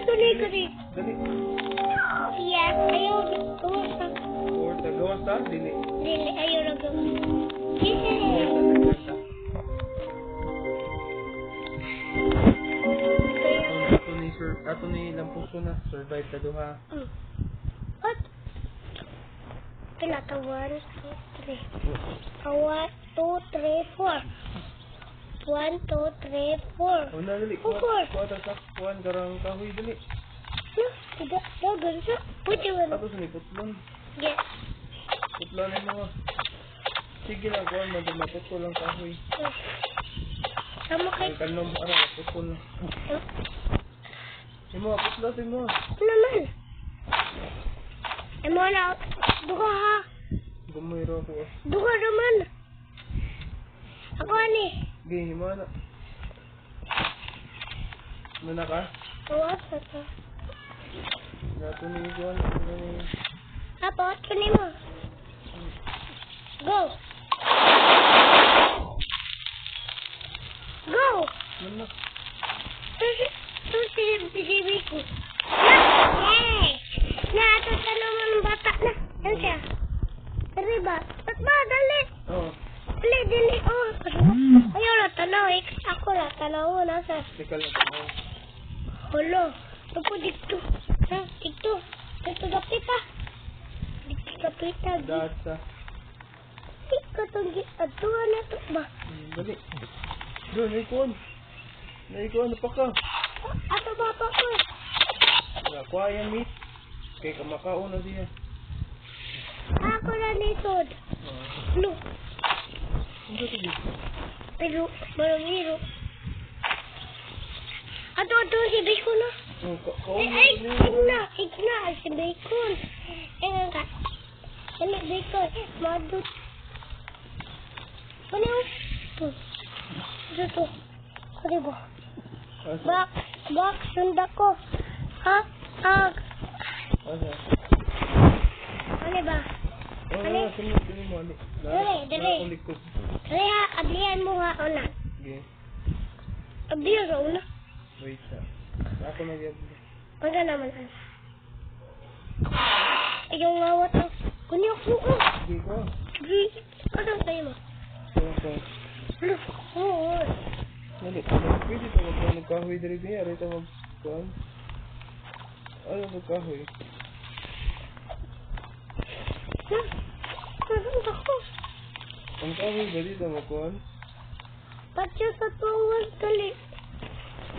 Dali. Dali. Yes, ayaw. Kumusta? Porta. Gawas ta? Dili. Dili, ayaw na gawin. Porta. Yes. Ato ni Lampuso na. Survive ka duha. What? Pila ka? 1, 2, 3. 1, 2, 3, 4. 1, 2, 3, 4. O na, dali. Four. Kuha ta sa kuhan. Karang kahoy. Dali. No, tidak. Dagan siya. Pwede mo na. Ato sa ni Putlon. Yes. Putlon yung mga. Sige lang kuhan. Maputol lang kahoy. Sama kay... Ang kanom. Putol lang. Imo, putlon mo. Naman. Emo na. Duha ha. Gumayro ako. Duha naman. Ako ani. Gini mo na. Muna ka? Awas na to. Nato ni Juan. Apo, tunin mo. Go. Go. Muna. Tusi ko. Hey! Nato sa naman ng bata na. Yan siya. Dali ba? Ba't ba? Dali. Oo. Dali. Oh. Ayaw na tanaw. Ako na tanaw. Nasa. Tikal na tanaw. Holo. Tupo dito. Ha? Dito. Dito gapit ha. Dito gapit ha. Dahat sa. Ikaw itong atuwa na ito ba? Dali. Doon, naikuan. Naikuan na pa ka. Ato ba pa ko? Nakuha yan, meat. Kaya kamakaon na siya. Ako na nitod. No. Ano ito dito? Pero, marumiro. Ato, si Bacon na. Ay, igna, si Bacon. Ay, nga. Ano, Bacon? Madut. Ano yun? Ito. Ano ba? Bak, sunda ko. Ha? Asa? Ano ba? Ano? Sunod mo. Dali. Nakakulikod. Dali ha, ablihan mo ha, una. Okay. Ablihan ka una. Wait sa. Ako nagyab. Pagka naman. Yung ngawat ang... Kunyo ko. Hindi ko. Kadang tayo mo. So. Oo. Dali. Pwede ito magkahoy dali niya. Rito magkuhan. Ano magkahoy? Nasaan ako? Ang kahoy ba dito magkuhan? Patyo sa tuwag dali.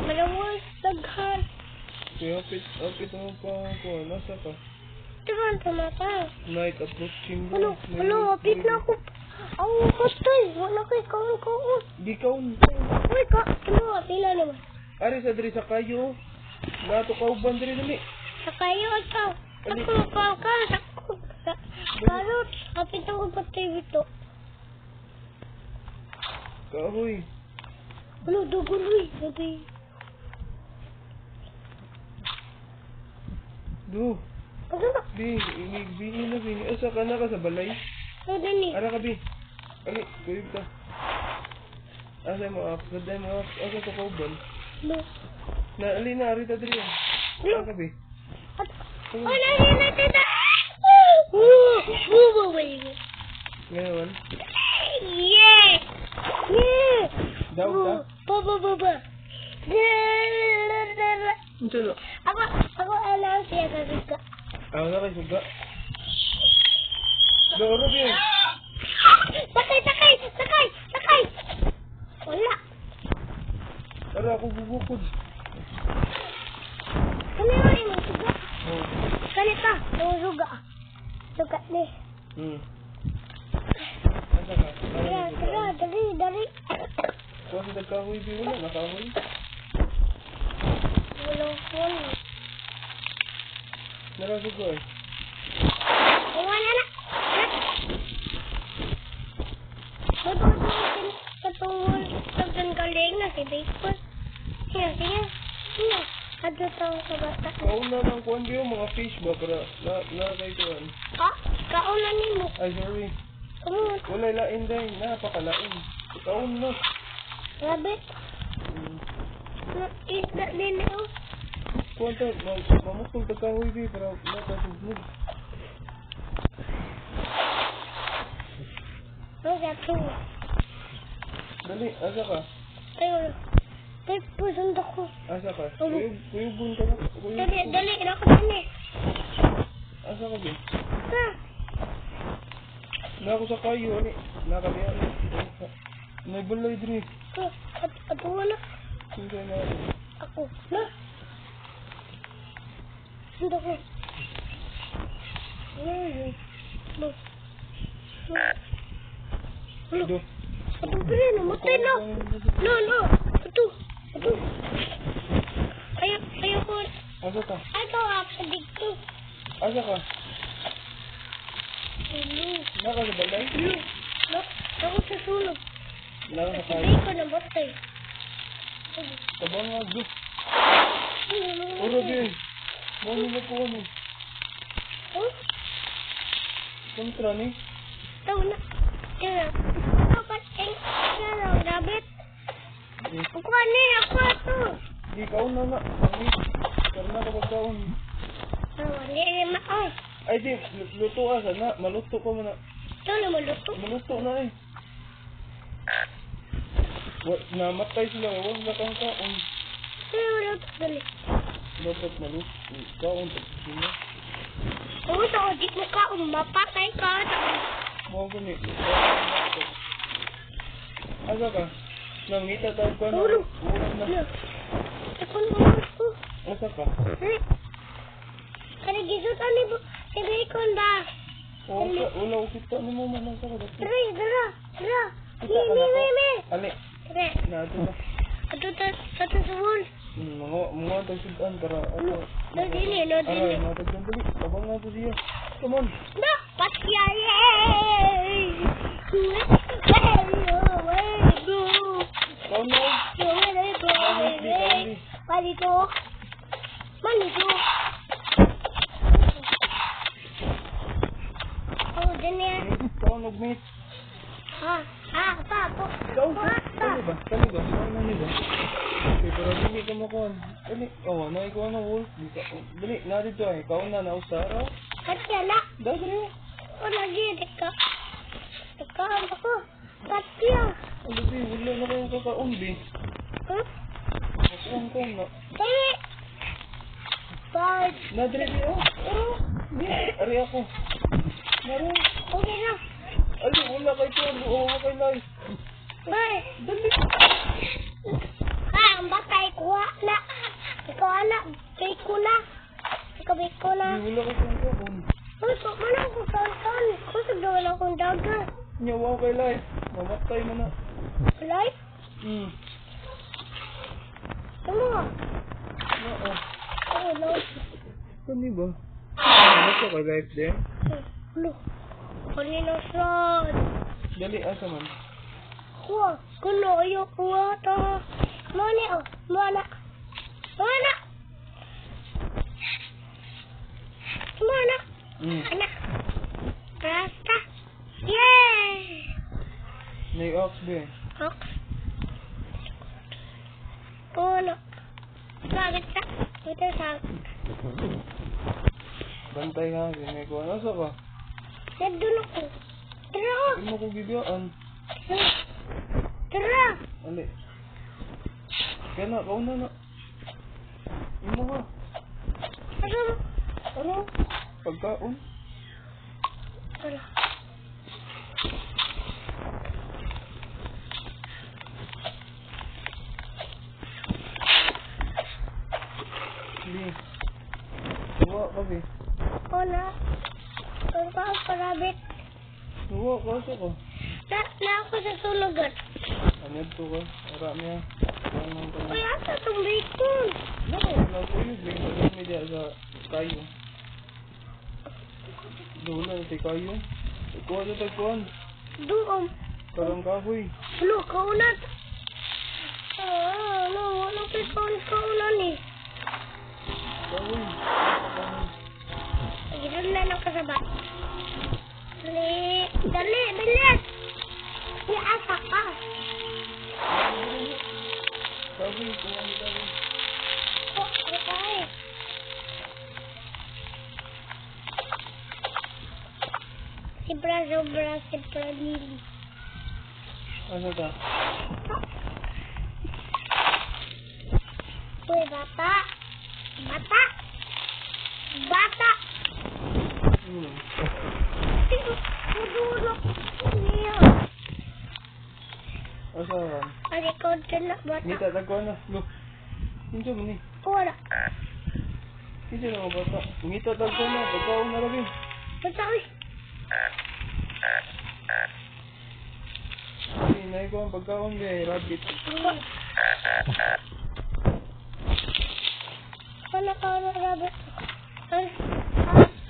Malawag daghan. Kaya apit mo pa kuhan. Nasa ka? Diba tumata? Night approaching. Ano? Apit na ako. Ang patay. Wala kay kaon. Di kaon. Uy, ano? Pila naman. Ari sa diri sa kayo. Nato kauban diri dali. Sa kayo ikaw. Ako ka. Karot. Apit ako patay dito. Kahoy. Ano? Duguloy. Sabi. Do. Ano na? Bini na. Asa ka na ka sa balay? Ano ni? Ara ka bi. Ali, kuyog ka. Asa mo up. Asa mo up. Asa ka kauban. No. Ali na. Arita diri. Ara ka bi. Wala tita. Ngayon. Yeah. Daw ka? Baba. Unsa na? Ako alam siya kagika. Ako na kay suga. Doro bi. Sakay. Wala. Ara ako bubukod. Ano yung suga? Oh. Kanita, yung suga. Suga ni. Asa ka? Tara, dali. Kung sa kahoy bi wala nakahoy. Wala. Narasugo eh. Wala na. Matutulog katungol sa galing na si Bacon. Sige. Adto tayo sa bata. Kauna ng kuwan biyo, mga fish ba para na kay kuwan. Kauna ni mo. Ay, sorry. Kamu, Wala lain din, napakalain. Kauna. rabbit. Isda din oh. Kuwanta, mamukol ka kahoy di, para matasugmod. Gato. Dali, asa ka? Ayun. Tay, pusunod ako. Asa ka? Ano? Kuyugon ka na. Dali, ako dali. Asa ka ba? Ha? Na ako sa kayo, ani. Nakalihan. May balay diri. Ato wala. Sino na Ako. Na? Sunod ako. Ay. No. Do. Ato pa rin, namatay na. No. Ato. Ayaw ko. Asa ka? Ato, ako dito. Asa ka? Ano? Naka sa balay? No. Ako sa sulog. Naka sa kayo? Hindi ko namatay. Tabang nga, do. Oro di. Mano na po ano? Oh? Kontra ni? Tahu na. Tira. Dapat ang rabbit. Ako ano ako ito. Di kaon na na. Ani. Karna ka pagkaon. Hindi maon. Ay di, luto asa na. Maluto ka mo na. Ito na maluto. Maluto na eh. Namatay sila. Huwag na kang kaon. Pero wala ito dali. Dapat maluto. Kaon tapos sila. Oo, ito ko. Di mo ka mapatay ka. Mga gani. Asa ka? Nangita tawag ka na. Tulog. Ulan na. Ako naman ko. Asa ka? Kaya gisot ni Bacon ba? Wala ko kita ni mo man. Asa ka? Dara. Kita ka na ko. Me. Ali. Dara. Na ito na. Ato sa wall. Mga tagsudan para ano. No, dili. Aray, mga tagsudan dali. Tabang nga po siya. Come on. No, patya, yay! Go! Kaon na. Manito. Oh, dyan yan. Kaon nag-meet. Papo. Kaon ba? Kaon na nila. Okay, pero hindi ka makuhan. Dali. Oh, naikuha na wolf. Dali, narito ay. Kaon na usara. Katya na. Dali. O, lagi, deka. Deka, ako. Katya. Ano ba, wala na kayong kakaon, bi. Huh? Kaon na. Dali. Bye. Nadali, oh. Oh. Ari ako. Naro. Okay na. Ali, wala kay Tor. Oo, kay Lai. Bye. Dali. Ang batay kuha na. Ikaw anak, biko na. Ikaw biko na. Di, wala kay kakaon. Uy, mana ako kaon-kaon. Kusog daw lang akong daga. Nyawa kay Lai. Mamatay mo na. Life? Ano nga? Oo. Oo, no. Kani ba? Ano ka kay Life din? Ano? Kanina saan? Dali, asa man? Kuha. Kuno, ayaw kuha ta. Mani, oh. Mana. Anak. Rasta. Yay! May ox din. Ox. Puno. Sagit sa. Ito sagit. Bantay ha, may kuha. Nasa ka? Nandun ako. Tara. Hindi mo ko bibiyaan. Tara. Ali. Kaya na, kauna na. Imo ha. Ano? Pagkaon. Tara. Hindi. Tuwa ka, be. Wala. Ang kaos parabit. Tuwa ka, asa ka? Na ako sa sulugan. Ano ito ka? Marami ha. Uy, asa itong bacon? Nakuyog eh. Marami diya sa kayo. Doon na, si kayo. Ikuha sa tagpuan. Doon. Parang kahoy. Ano, kaunat? Ano, wala kaunan eh. Kahoy. Gidan na ng kasabay. Dali, bilis! Asa ka. Kahoy, kuha ni kahoy. Okay. si Pranili. Asa ta? Uy, bata. Bata. Bata. Tudulok niya. Asa ka? Ang ikaw dyan na bata. Ngita, tagkuhan na. Look. Kinsa mo ni? Wala. Kinsa na mga bata? Ngita, tagkuhan na. Pagkaon na lagi. Bata, uy. Ay, nahi ko ang pagkaon gay. Rabbit. Ano ka na rabbit?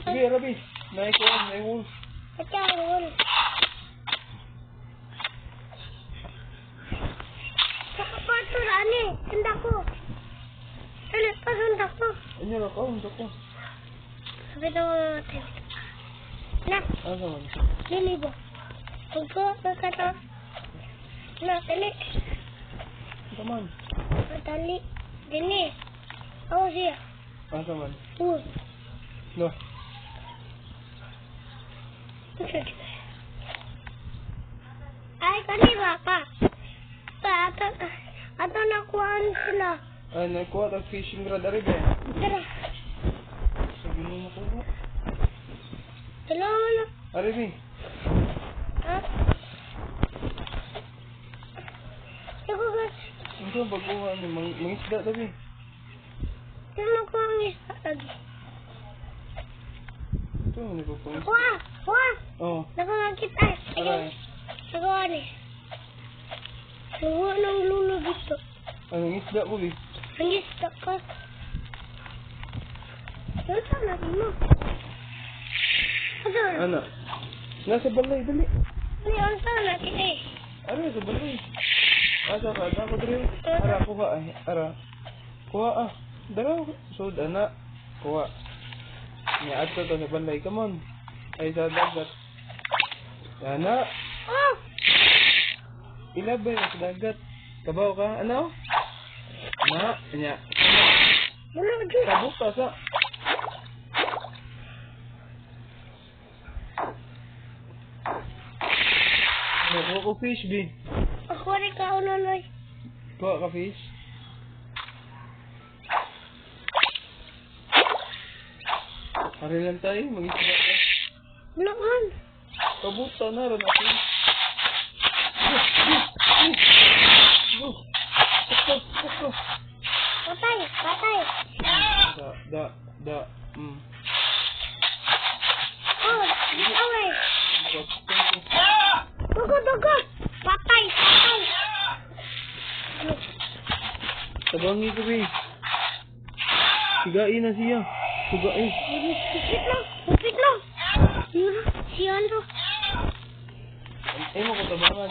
Sige, rabbit. Nahi ko ang nahi wolf. Pagkaon. Pato rani. Sanda ko. Ano pa sanda ko? Ano na kaon ko? Sabi na natin. Na, Asa man? dili ba? Pagko, pagkato. Na, dali. Asa man? Dali. Dili. Ako siya. Asa man? Uy. No. Ay, kanina pa. Ato nakuhaan sila. Ay, nakuha tag fishing rod ari ba? Tara. Sige mo makuha. Salamat na. Ari ba? Ha? Ikaw ka. Ito ang pagkuha ni mangisda tabi. Sino ko ang isa lagi? Ito ang nagpapangis. Kuha! Kuha! Oo. Nakangakit ay. Aray. Nagawa ni. Nagawa ng lulo dito. Anong isda ko bi? Ang isa ka. Ano saan natin mo? Ano? Ana. Nasa balay, dali. Ano saan natin eh? Ara, sa balay. Asa ka? Ako dali. Ara, kuha ay. Ara. Kuha ah. Dara. Sud, ana. Kuha. Niya ato to sa balay. Come on. Ay sa dagat. Ana. Oh! Ilabay na sa dagat. Kabaw ka? Ano? Na. Kanya. Wala dyan. Kabuk ka sa. Kuha ko fish, bi. Ako rin ka unanoy. Kuha ka fish. Hari lang tayo, mag-isip ka. Wala man. Kabuta na rin ako. Patay! Patay! Oh! Away! Dugo! Dugo! Patay! Patay! Tabangi ko, bi. Sigain na siya. Sigain. Hupit lang! Hupit lang! Yun! Si Andrew! Ay mo ko tabangan.